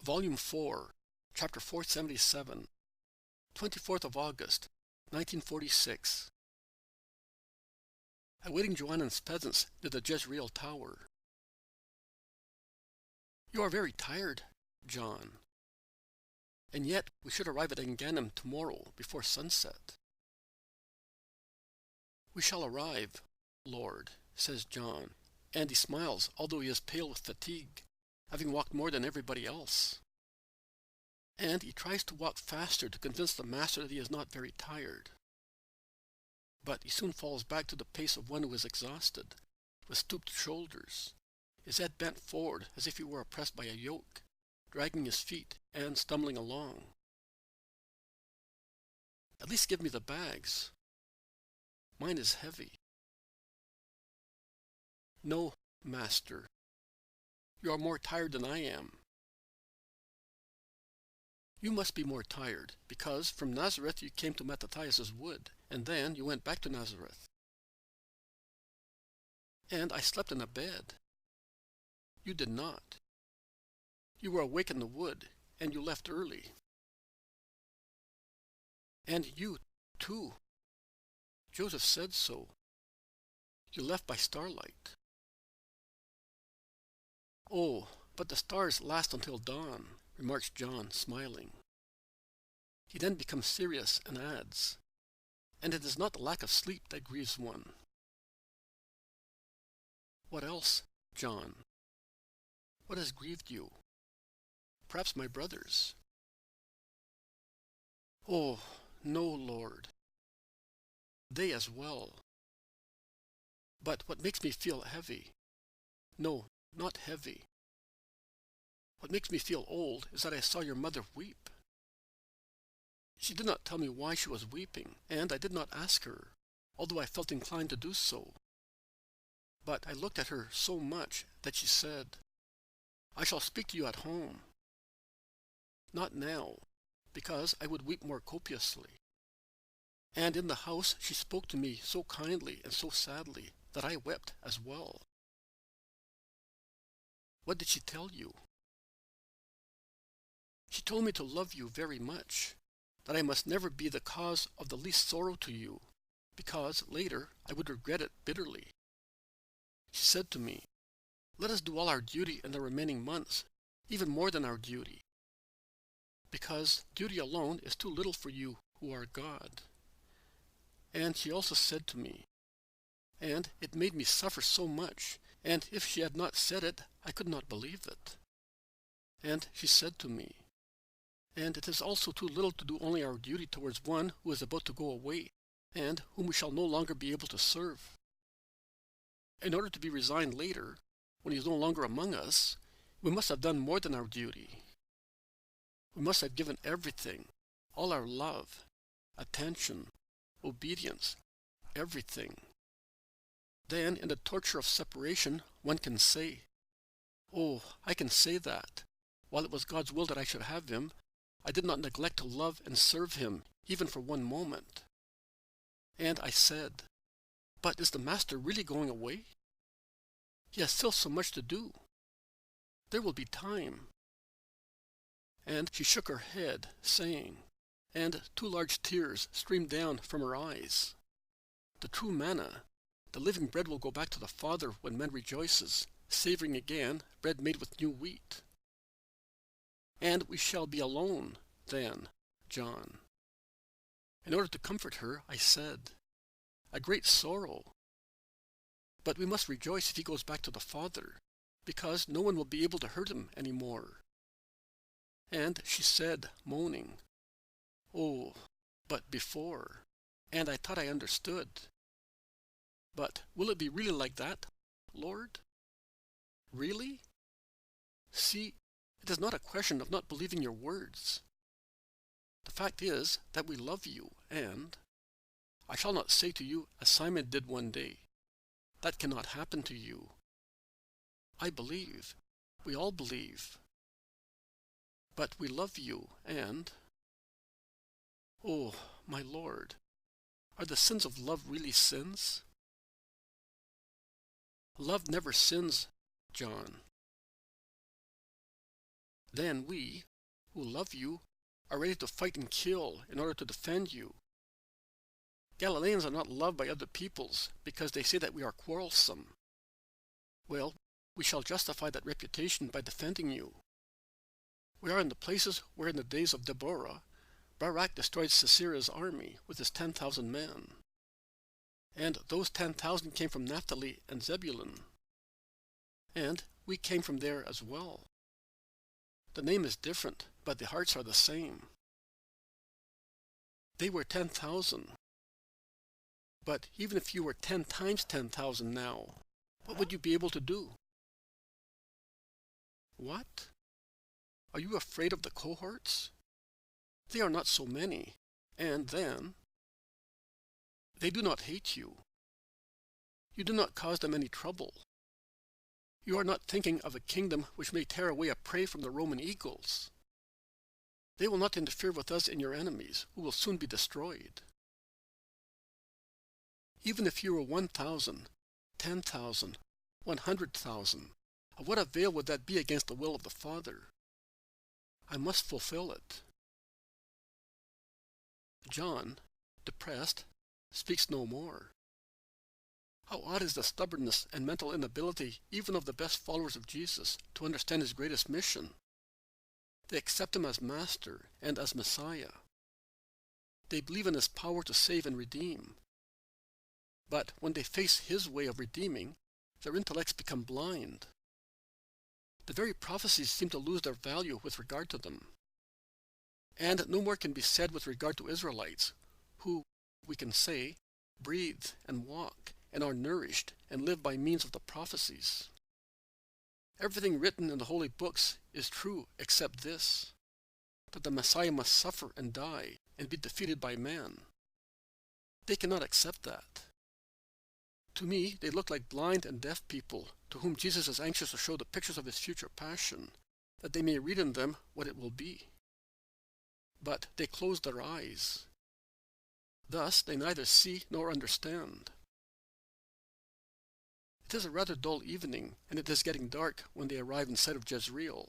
Volume 4, Chapter 477, 24th of August, 1946. Awaiting Johanan's peasants near the Jezreel tower. You are very tired, John. And yet we should arrive at Enganim tomorrow before sunset. We shall arrive, Lord, says John, and he smiles, although he is pale with fatigue, having walked more than everybody else. And he tries to walk faster to convince the master that he is not very tired. But he soon falls back to the pace of one who is exhausted, with stooped shoulders, his head bent forward as if he were oppressed by a yoke, dragging his feet and stumbling along. At least give me the bags. Mine is heavy. No, master. You are more tired than I am. You must be more tired, because from Nazareth you came to Mattathias's wood, and then you went back to Nazareth. And I slept in a bed. You did not. You were awake in the wood, and you left early. And you, too. Joseph said so. You left by starlight. Oh, but the stars last until dawn, remarks John, smiling. He then becomes serious and adds, and it is not the lack of sleep that grieves one. What else, John? What has grieved you? Perhaps my brothers. Oh, no, Lord. They as well. But what makes me feel heavy? No, not heavy. What makes me feel old is that I saw your mother weep. She did not tell me why she was weeping, and I did not ask her, although I felt inclined to do so. But I looked at her so much that she said, "I shall speak to you at home." Not now, because I would weep more copiously. And in the house she spoke to me so kindly and so sadly that I wept as well. What did she tell you? She told me to love you very much, that I must never be the cause of the least sorrow to you, because later I would regret it bitterly. She said to me, "Let us do all our duty in the remaining months, even more than our duty, because duty alone is too little for you who are God." And she also said to me, and it made me suffer so much, and if she had not said it, I could not believe it. And she said to me, "And it is also too little to do only our duty towards one who is about to go away, and whom we shall no longer be able to serve. In order to be resigned later, when he is no longer among us, we must have done more than our duty. We must have given everything, all our love, attention, obedience, everything. Then, in the torture of separation, one can say, 'Oh, I can say that, while it was God's will that I should have him, I did not neglect to love and serve him, even for one moment.' And I said, 'But is the Master really going away? He has still so much to do. There will be time.' And she shook her head, saying, and 2 large tears streamed down from her eyes, 'The true manna, the living bread will go back to the Father when man rejoices, savoring again bread made with new wheat. And we shall be alone, then, John.' In order to comfort her, I said, 'A great sorrow. But we must rejoice if he goes back to the Father, because no one will be able to hurt him any more.' And she said, moaning, 'Oh, but before,' and I thought I understood. But will it be really like that, Lord? Really? See, it is not a question of not believing your words. The fact is that we love you, and I shall not say to you as Simon did one day, 'That cannot happen to you.' I believe. We all believe. But we love you, and... Oh, my Lord, are the sins of love really sins? Love never sins, John. Then we, who love you, are ready to fight and kill in order to defend you. Galileans are not loved by other peoples because they say that we are quarrelsome. Well, we shall justify that reputation by defending you. We are in the places where in the days of Deborah, Barak destroyed Sisera's army with his 10,000 men. And those 10,000 came from Naphtali and Zebulun. And we came from there as well. The name is different, but the hearts are the same. They were 10,000. But even if you were 10 times 10,000 now, what would you be able to do? What? Are you afraid of the cohorts? They are not so many, and then they do not hate you. You do not cause them any trouble. You are not thinking of a kingdom which may tear away a prey from the Roman eagles. They will not interfere with us in your enemies, who will soon be destroyed. Even if you were 1,000, 10,000, 100,000, of what avail would that be against the will of the Father? I must fulfill it. John, depressed, speaks no more. How odd is the stubbornness and mental inability even of the best followers of Jesus to understand his greatest mission. They accept him as Master and as Messiah. They believe in his power to save and redeem. But when they face his way of redeeming, their intellects become blind. The very prophecies seem to lose their value with regard to them. And no more can be said with regard to Israelites, who, we can say, breathe and walk and are nourished and live by means of the prophecies. Everything written in the holy books is true except this, that the Messiah must suffer and die and be defeated by man. They cannot accept that. To me, they look like blind and deaf people to whom Jesus is anxious to show the pictures of his future passion, that they may read in them what it will be. But they close their eyes. Thus they neither see nor understand. It is a rather dull evening, and it is getting dark when they arrive in sight of Jezreel.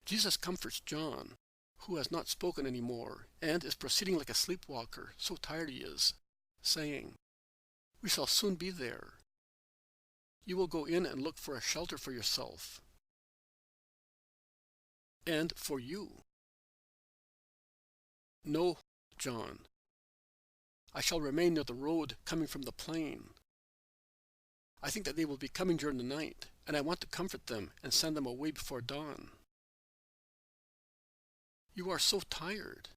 Jesus comforts John, who has not spoken any more, and is proceeding like a sleepwalker, so tired he is, saying, "We shall soon be there. You will go in and look for a shelter for yourself. And for you. No, John. I shall remain near the road coming from the plain. I think that they will be coming during the night, and I want to comfort them and send them away before dawn. You are so tired,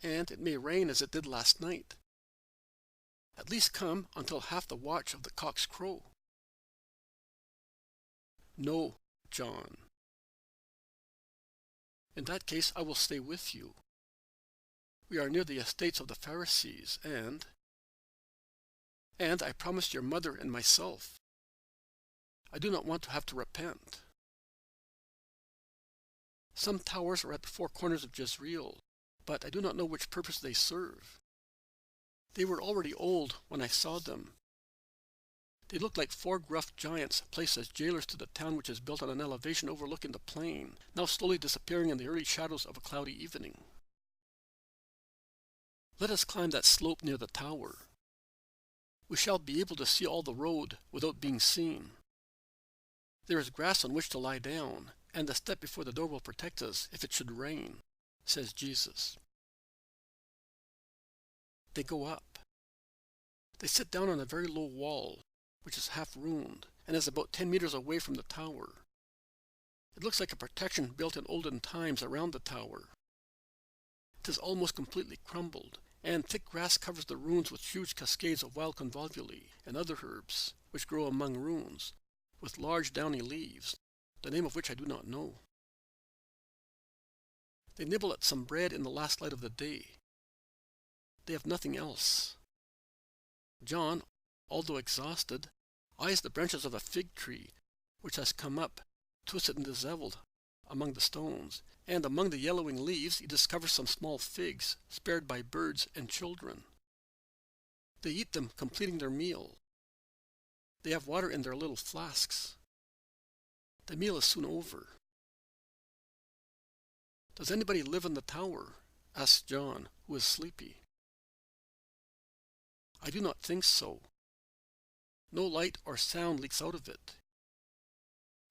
and it may rain as it did last night. At least come until half the watch of the cocks crow." "No, John. In that case I will stay with you. We are near the estates of the Pharisees, and I promised your mother and myself. I do not want to have to repent. Some towers are at the four corners of Jezreel, but I do not know which purpose they serve. They were already old when I saw them. They look like four gruff giants placed as jailers to the town which is built on an elevation overlooking the plain, now slowly disappearing in the early shadows of a cloudy evening. Let us climb that slope near the tower. We shall be able to see all the road without being seen. There is grass on which to lie down, and the step before the door will protect us if it should rain," says Jesus. They go up. They sit down on a very low wall, which is half ruined, and is about 10 meters away from the tower. It looks like a protection built in olden times around the tower. It is almost completely crumbled, and thick grass covers the ruins with huge cascades of wild convolvuli and other herbs, which grow among ruins, with large downy leaves, the name of which I do not know. They nibble at some bread in the last light of the day. They have nothing else. John, although exhausted, eyes the branches of a fig tree, which has come up, twisted and disheveled, among the stones, and among the yellowing leaves he discovers some small figs, spared by birds and children. They eat them, completing their meal. They have water in their little flasks. The meal is soon over. Does anybody live in the tower? Asked John, who is sleepy. I do not think so. No light or sound leaks out of it.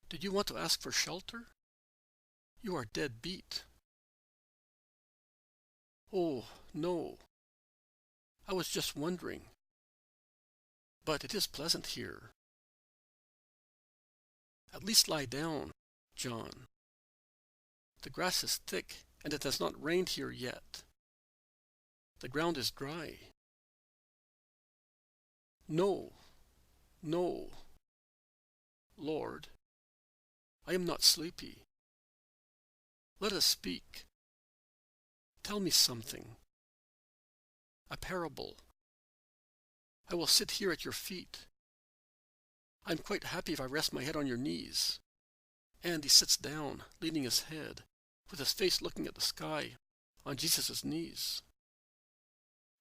Did you want to ask for shelter? You are dead beat. Oh, no. I was just wondering. But it is pleasant here. At least lie down, John. The grass is thick, and it has not rained here yet. The ground is dry. No, no. Lord, I am not sleepy. Let us speak. Tell me something. A parable. I will sit here at your feet. I am quite happy if I rest my head on your knees. And he sits down, leaning his head, with his face looking at the sky, on Jesus' knees.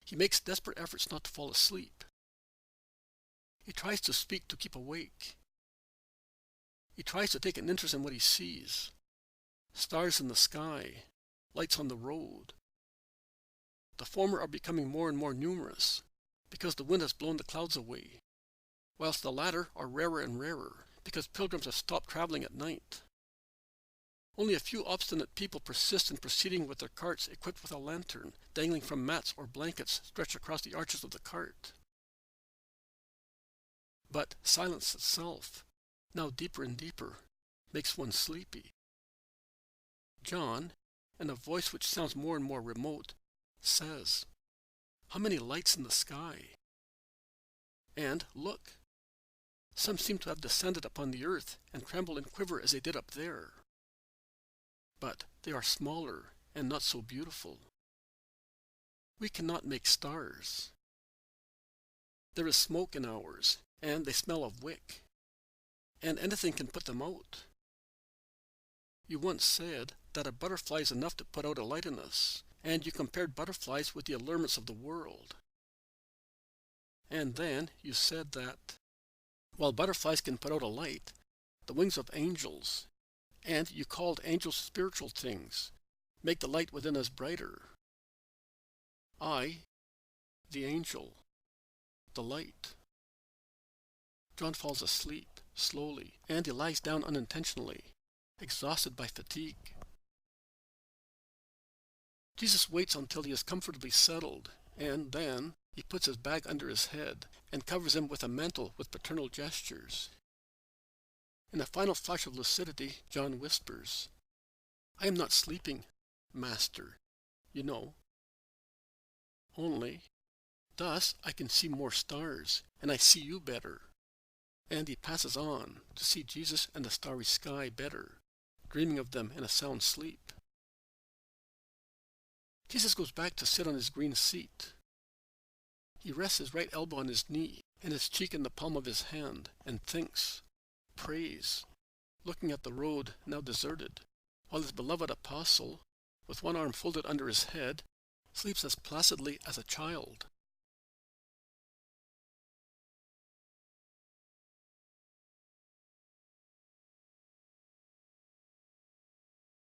He makes desperate efforts not to fall asleep. He tries to speak to keep awake. He tries to take an interest in what he sees. Stars in the sky, lights on the road. The former are becoming more and more numerous, because the wind has blown the clouds away, whilst the latter are rarer and rarer, because pilgrims have stopped traveling at night. Only a few obstinate people persist in proceeding with their carts equipped with a lantern, dangling from mats or blankets stretched across the arches of the cart. But silence itself, now deeper and deeper, makes one sleepy. John, in a voice which sounds more and more remote, says, "How many lights in the sky! And look, some seem to have descended upon the earth and tremble and quiver as they did up there. But they are smaller and not so beautiful. We cannot make stars. There is smoke in ours, and they smell of wick, and anything can put them out. You once said that a butterfly is enough to put out a light in us, and you compared butterflies with the allurements of the world. And then you said that, while butterflies can put out a light, the wings of angels, and you called angels spiritual things, make the light within us brighter. I, the angel, the light." John falls asleep, slowly, and he lies down unintentionally, exhausted by fatigue. Jesus waits until he is comfortably settled, and then he puts his bag under his head and covers him with a mantle with paternal gestures. In a final flash of lucidity, John whispers, "I am not sleeping, Master, you know. Only, thus I can see more stars, and I see you better." And he passes on to see Jesus and the starry sky better, dreaming of them in a sound sleep. Jesus goes back to sit on his green seat. He rests his right elbow on his knee and his cheek in the palm of his hand, and thinks, prays, looking at the road now deserted, while his beloved apostle, with one arm folded under his head, sleeps as placidly as a child.